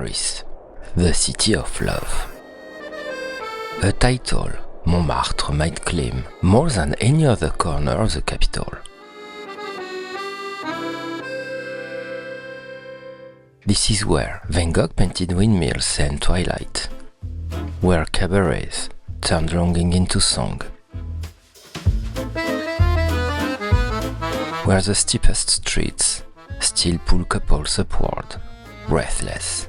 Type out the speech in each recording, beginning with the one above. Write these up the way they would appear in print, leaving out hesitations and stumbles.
Paris, the city of love. A title Montmartre might claim more than any other corner of the capital. This is where Van Gogh painted windmills and twilight, where cabarets turned longing into song, where the steepest streets still pull couples upward, breathless.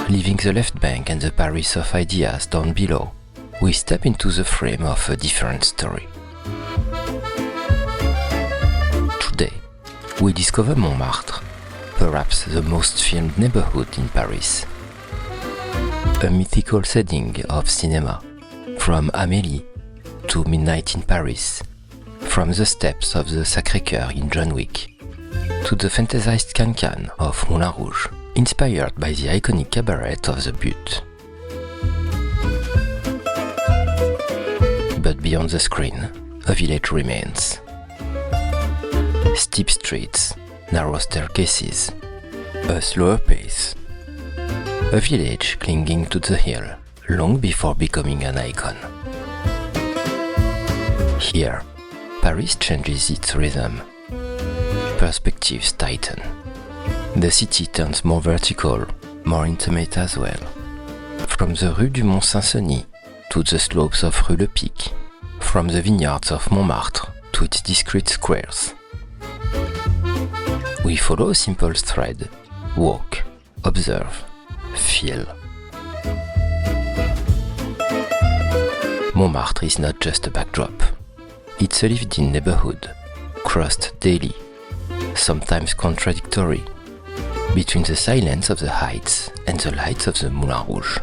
Leaving the left bank and the Paris of ideas down below, we step into the frame of a different story. Today, we discover Montmartre, perhaps the most filmed neighborhood in Paris. A mythical setting of cinema, from Amélie to Midnight in Paris, from the steps of the Sacré-Cœur in John Wick, to the fantasized cancan of Moulin Rouge, inspired by the iconic cabaret of the Butte. But beyond the screen, a village remains. Steep streets, narrow staircases, a slower pace. A village clinging to the hill long before becoming an icon. Here, Paris changes its rhythm. Perspectives tighten. The city turns more vertical, more intimate as well. From the Rue du Mont-Saint-Denis to the slopes of Rue Lepic, from the vineyards of Montmartre to its discreet squares. We follow a simple thread: walk, observe, feel. Montmartre is not just a backdrop. It's a lived-in neighborhood, crossed daily, sometimes contradictory, between the silence of the heights and the lights of the Moulin Rouge.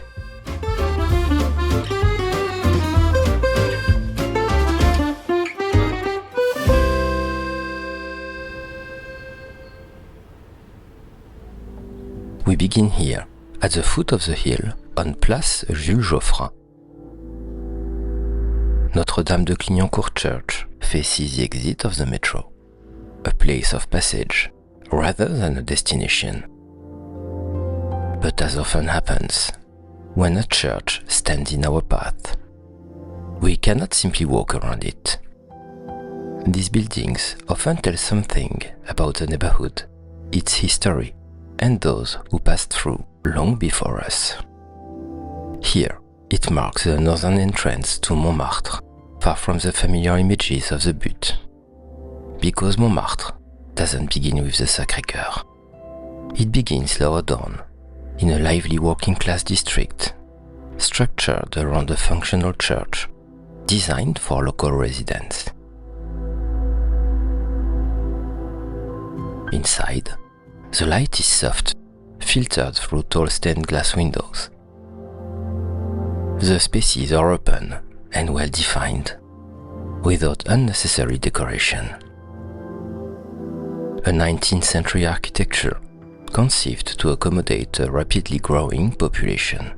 We begin here, at the foot of the hill, on Place Jules Joffrin. Notre-Dame de Clignancourt church faces the exit of the metro, a place of passage rather than a destination. But as often happens, when a church stands in our path, we cannot simply walk around it. These buildings often tell something about the neighborhood, its history, and those who passed through long before us. Here, it marks the northern entrance to Montmartre, far from the familiar images of the Butte. Because Montmartre doesn't begin with the Sacré-Cœur. It begins lower down, in a lively working-class district, structured around a functional church, designed for local residents. Inside, the light is soft, filtered through tall stained glass windows. The spaces are open and well defined, without unnecessary decoration. A 19th century architecture conceived to accommodate a rapidly growing population.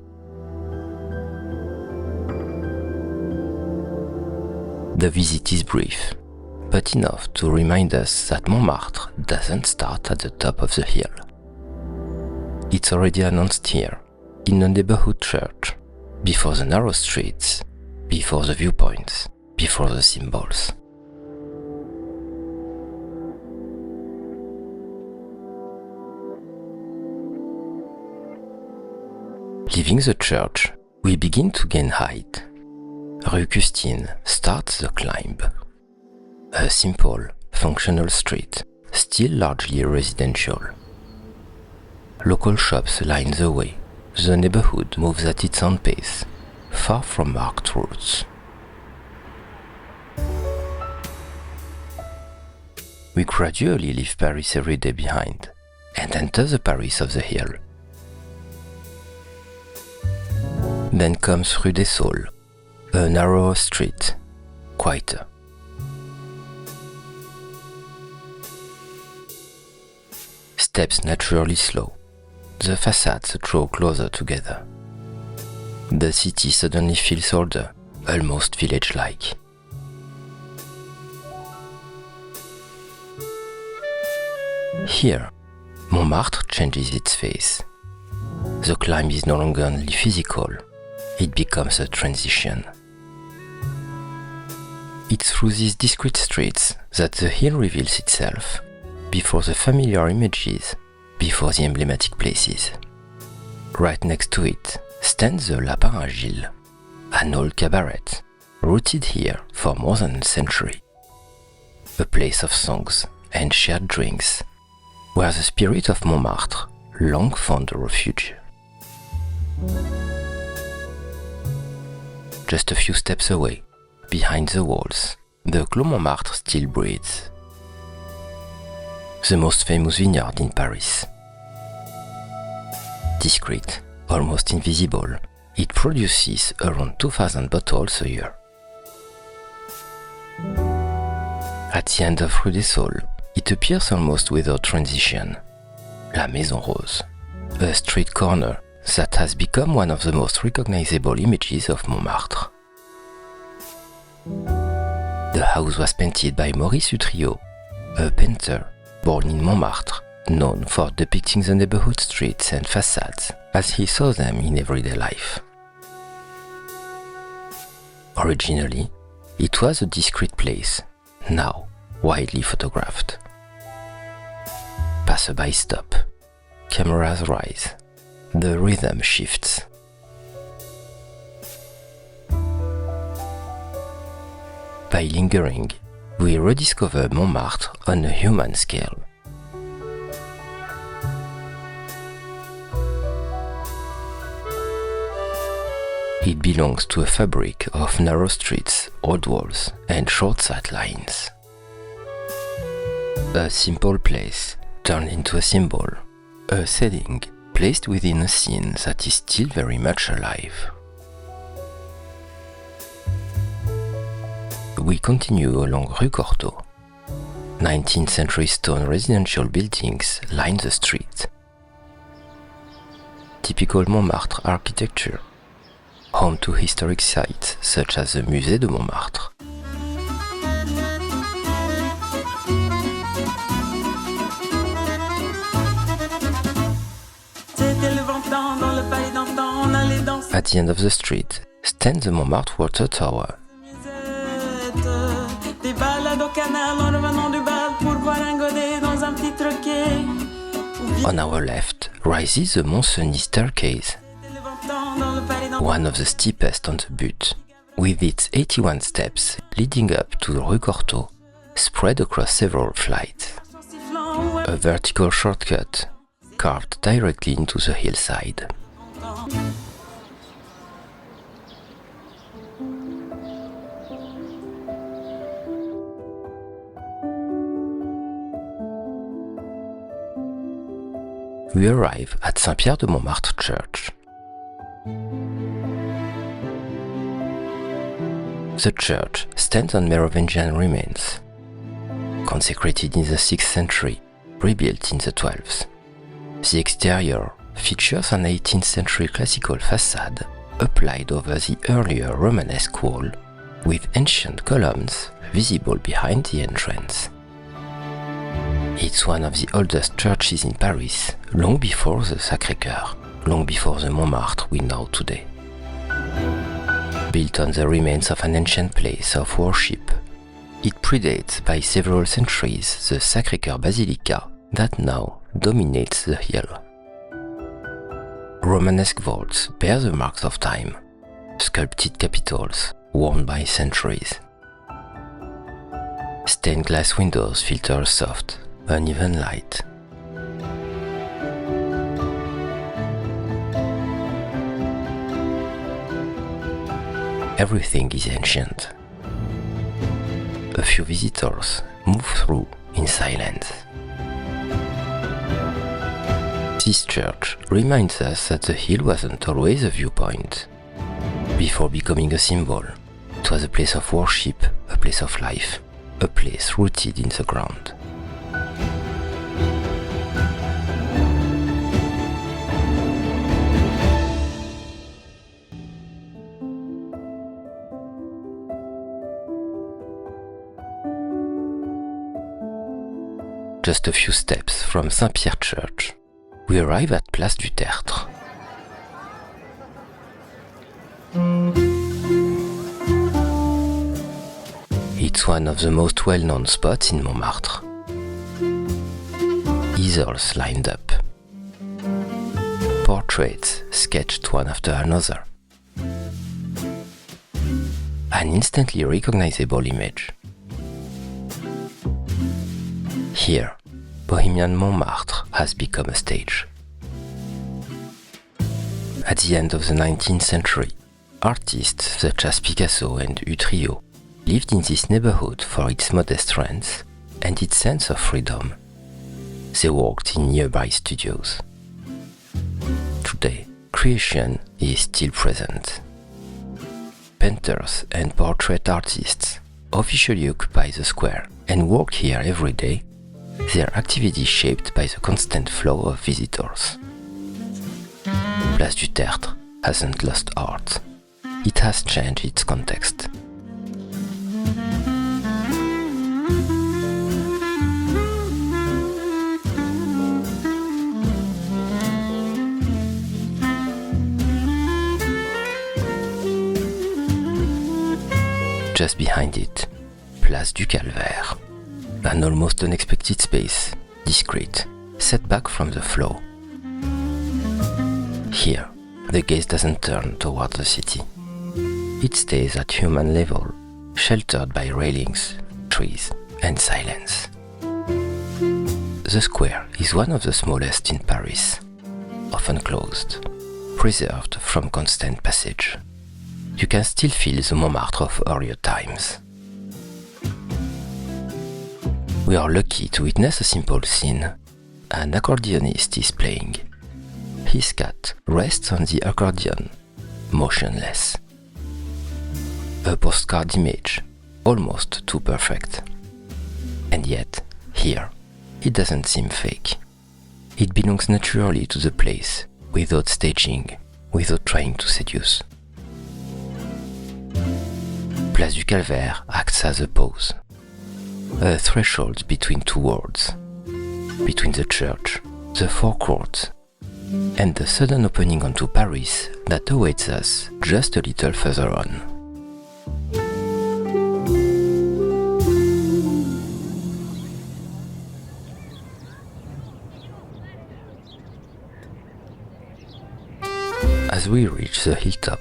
The visit is brief, but enough to remind us that Montmartre doesn't start at the top of the hill. It's already announced here, in a neighborhood church, before the narrow streets, before the viewpoints, before the symbols. Leaving the church, we begin to gain height. Rue Custines starts the climb. A simple, functional street, still largely residential. Local shops line the way. The neighborhood moves at its own pace, far from marked routes. We gradually leave Paris every day behind and enter the Paris of the hill. Then comes Rue des Saules, a narrower street, quieter. Steps naturally slow. The facades draw closer together. The city suddenly feels older, almost village-like. Here, Montmartre changes its face. The climb is no longer only physical, it becomes a transition. It's through these discreet streets that the hill reveals itself, before the familiar images, before the emblematic places. Right next to it stands the Lapin à Gilles, an old cabaret, rooted here for more than a century. A place of songs and shared drinks, where the spirit of Montmartre long found a refuge. Just a few steps away, behind the walls, the Clos Montrmartre still breathes. The most famous vineyard in Paris. Discreet, almost invisible, it produces around 2,000 bottles a year. At the end of Rue des Saules, it appears almost without transition. La Maison Rose, a street corner that has become one of the most recognizable images of Montmartre. The house was painted by Maurice Utrillo, a painter born in Montmartre, known for depicting the neighborhood streets and facades as he saw them in everyday life. Originally, it was a discreet place, now widely photographed. Passerby stop, cameras rise, the rhythm shifts. By lingering, we rediscover Montmartre on a human scale. It belongs to a fabric of narrow streets, old walls, and short sight lines. A simple place turned into a symbol, a setting placed within a scene that is still very much alive. We continue along Rue Custines. 19th century stone residential buildings line the street. Typical Montmartre architecture, home to historic sites such as the Musée de Montmartre. At the end of the street stands the Montmartre Water Tower. On our left rises the Mont-Cenis staircase, one of the steepest on the Butte, with its 81 steps leading up to Rue Custines, spread across several flights. A vertical shortcut carved directly into the hillside. We arrive at Saint-Pierre de Montmartre church. The church stands on Merovingian remains, consecrated in the 6th century, rebuilt in the 12th. The exterior features an 18th century classical facade applied over the earlier Romanesque wall, with ancient columns visible behind the entrance. It's one of the oldest churches in Paris, long before the Sacré-Cœur, long before the Montmartre we know today. Built on the remains of an ancient place of worship, it predates by several centuries the Sacré-Cœur Basilica that now dominates the hill. Romanesque vaults bear the marks of time, sculpted capitals worn by centuries. Stained glass windows filter a soft, uneven light. Everything is ancient. A few visitors move through in silence. This church reminds us that the hill wasn't always a viewpoint. Before becoming a symbol, it was a place of worship, a place of life, a place rooted in the ground. Just a few steps from Saint-Pierre church, we arrive at Place du Tertre. It's one of the most well-known spots in Montmartre. Easels lined up. Portraits sketched one after another. An instantly recognizable image. Here, Bohemian Montmartre has become a stage. At the end of the 19th century, artists such as Picasso and Utrillo lived in this neighborhood for its modest rents and its sense of freedom. They worked in nearby studios. Today, creation is still present. Painters and portrait artists officially occupy the square and work here every day, their activity shaped by the constant flow of visitors. Place du Tertre hasn't lost art. It has changed its context. Just behind it, Place du Calvaire, an almost unexpected space, discreet, set back from the flow. Here, the gaze doesn't turn toward the city. It stays at human level, sheltered by railings, trees, and silence. The square is one of the smallest in Paris, often closed, preserved from constant passage. You can still feel the Montmartre of earlier times. We are lucky to witness a simple scene. An accordionist is playing. His cat rests on the accordion, motionless. A postcard image, almost too perfect. And yet, here, it doesn't seem fake. It belongs naturally to the place, without staging, without trying to seduce. Place du Calvaire acts as a pause, a threshold between two worlds, between the church, the forecourt, and the sudden opening onto Paris that awaits us just a little further on. As we reach the hilltop,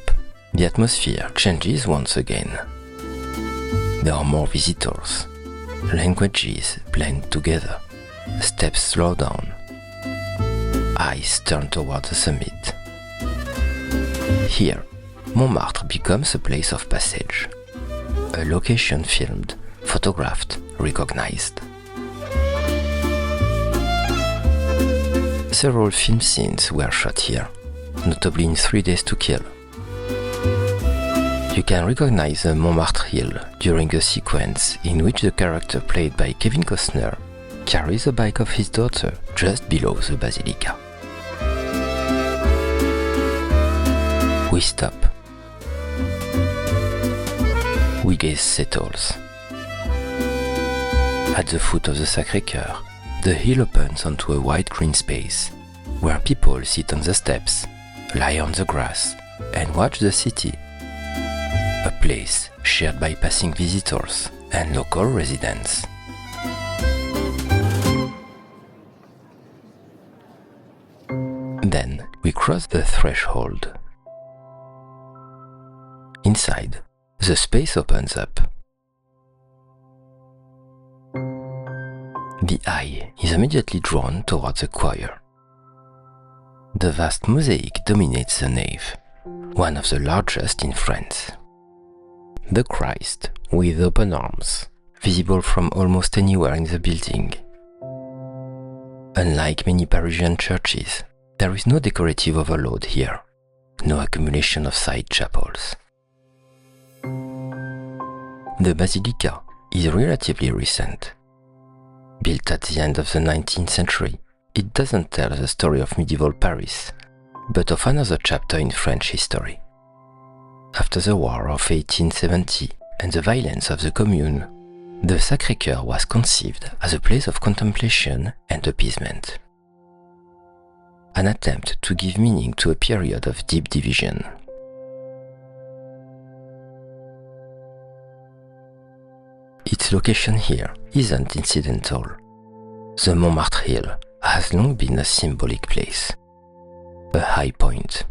the atmosphere changes once again. There are more visitors. Languages blend together. Steps slow down. Eyes turn toward the summit. Here, Montmartre becomes a place of passage. A location filmed, photographed, recognized. Several film scenes were shot here, notably in 3 Days to Kill. You can recognize the Montmartre Hill during a sequence in which the character played by Kevin Costner carries the bike of his daughter just below the Basilica. We stop. We gaze settles. At the foot of the Sacré-Cœur, the hill opens onto a wide green space where people sit on the steps, lie on the grass, and watch the city. A place shared by passing visitors and local residents. Then we cross the threshold. Inside, the space opens up. The eye is immediately drawn towards the choir. The vast mosaic dominates the nave, one of the largest in France. The Christ, with open arms, visible from almost anywhere in the building. Unlike many Parisian churches, there is no decorative overload here, no accumulation of side chapels. The Basilica is relatively recent. Built at the end of the 19th century, it doesn't tell the story of medieval Paris, but of another chapter in French history. After the War of 1870 and the violence of the Commune, The Sacré-Cœur was conceived as a place of contemplation and appeasement, an attempt to give meaning to a period of deep division. Its location here isn't incidental. The Montmartre Hill has long been a symbolic place, a high point,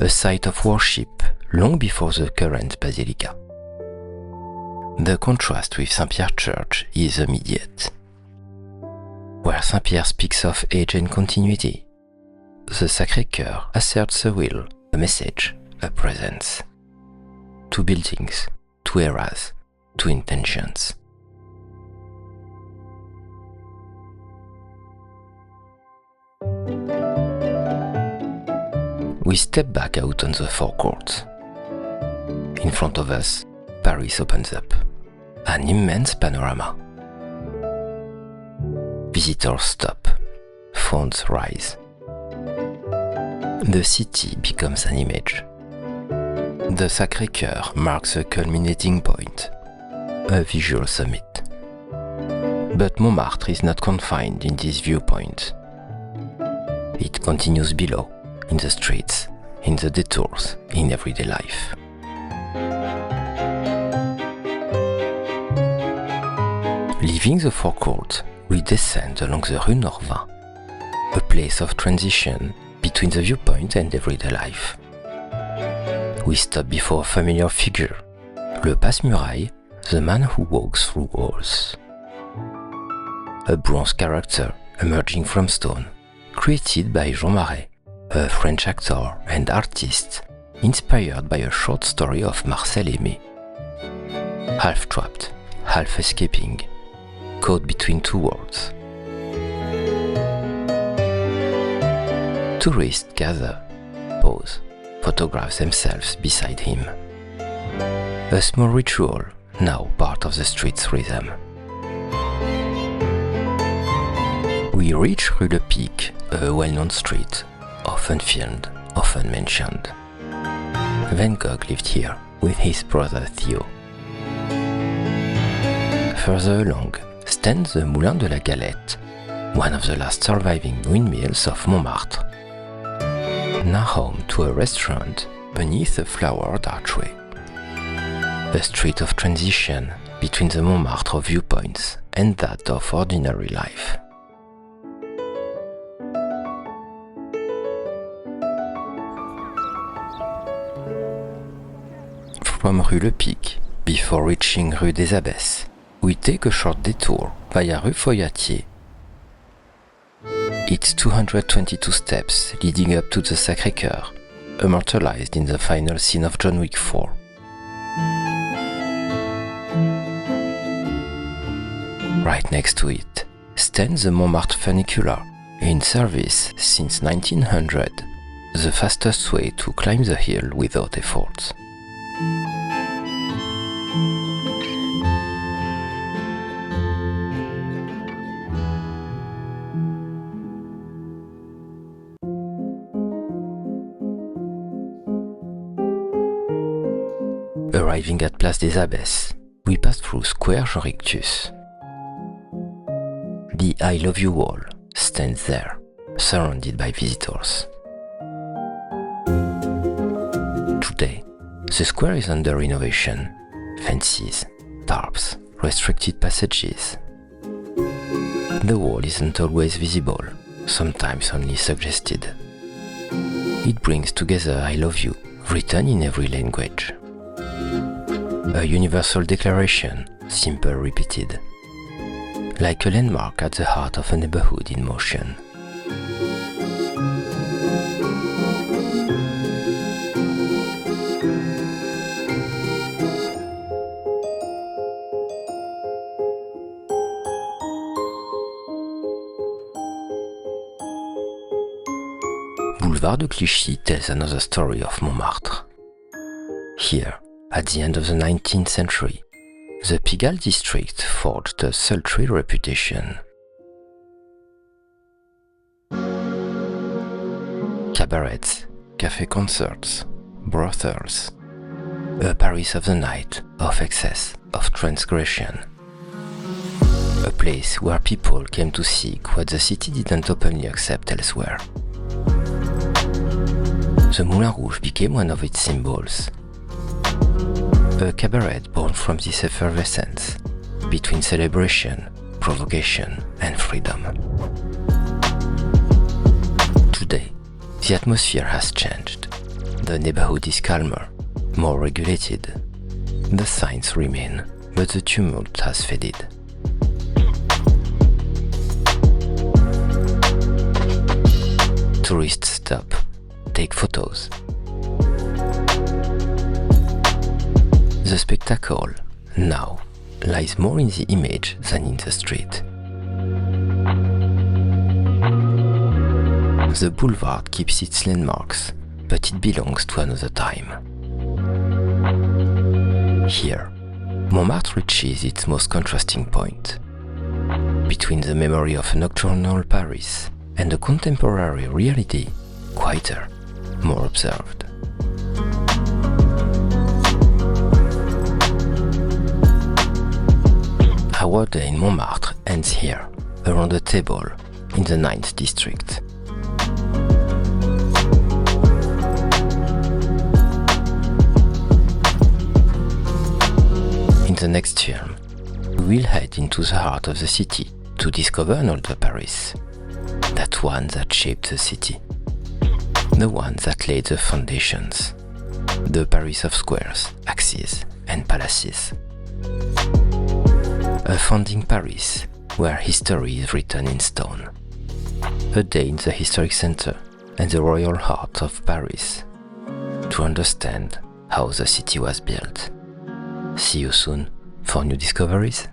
a site of worship long before the current Basilica. The contrast with Saint-Pierre Church is immediate. Where Saint-Pierre speaks of age and continuity, the Sacré-Cœur asserts a will, a message, a presence. Two buildings, two eras, two intentions. We step back out on the forecourt. In front of us, Paris opens up, an immense panorama. Visitors stop, phones rise. The city becomes an image. The Sacré-Cœur marks a culminating point, a visual summit. But Montmartre is not confined in this viewpoint. It continues below, in the streets, in the detours, in everyday life. Leaving the forecourt, we descend along the Rue Norvins, a place of transition between the viewpoint and everyday life. We stop before a familiar figure, le Passe-muraille, the man who walks through walls. A bronze character emerging from stone, created by Jean Marais, a French actor and artist inspired by a short story of Marcel Aimé. Half trapped, half escaping, caught between two worlds. Tourists gather, pause, photograph themselves beside him. A small ritual, now part of the street's rhythm. We reach Rue Lepic, a well-known street, often filmed, often mentioned. Van Gogh lived here with his brother Theo. Further along stands the Moulin de la Galette, one of the last surviving windmills of Montmartre, now home to a restaurant beneath a flowered archway. A street of transition between the Montmartre of viewpoints and that of ordinary life. From Rue Lepic, before reaching Rue des Abesses, we take a short detour via Rue Foyatier. It's 222 steps leading up to the Sacré-Cœur, immortalized in the final scene of John Wick 4. Right next to it stands the Montmartre funicular, in service since 1900, the fastest way to climb the hill without effort. Arriving at Place des Abesses, we pass through Square Jean-Rictus. The I Love You wall stands there, surrounded by visitors. Today, the square is under renovation, fences, tarps, restricted passages. The wall isn't always visible, sometimes only suggested. It brings together I love you, written in every language. A universal declaration, simple repeated. Like a landmark at the heart of a neighborhood in motion. Boulevard de Clichy tells another story of Montmartre. Here, at the end of the 19th century, the Pigalle district forged a sultry reputation. Cabarets, café concerts, brothels, a Paris of the night, of excess, of transgression, place where people came to seek what the city didn't openly accept elsewhere. The Moulin Rouge became one of its symbols. A cabaret born from this effervescence between celebration, provocation, and freedom. Today, the atmosphere has changed. The neighborhood is calmer, more regulated. The signs remain, but the tumult has faded. Tourists stop, take photos. The spectacle, now, lies more in the image than in the street. The boulevard keeps its landmarks, but it belongs to another time. Here, Montmartre reaches its most contrasting point, between the memory of a nocturnal Paris and a contemporary reality, quieter, more observed. Our day in Montmartre ends here, around a table, in the 9th district. In the next film, we will head into the heart of the city to discover an older Paris, that one that shaped the city, the one that laid the foundations, the Paris of squares, axes, and palaces. A founding Paris where history is written in stone. A day in the historic center and the royal heart of Paris to understand how the city was built. See you soon for new discoveries.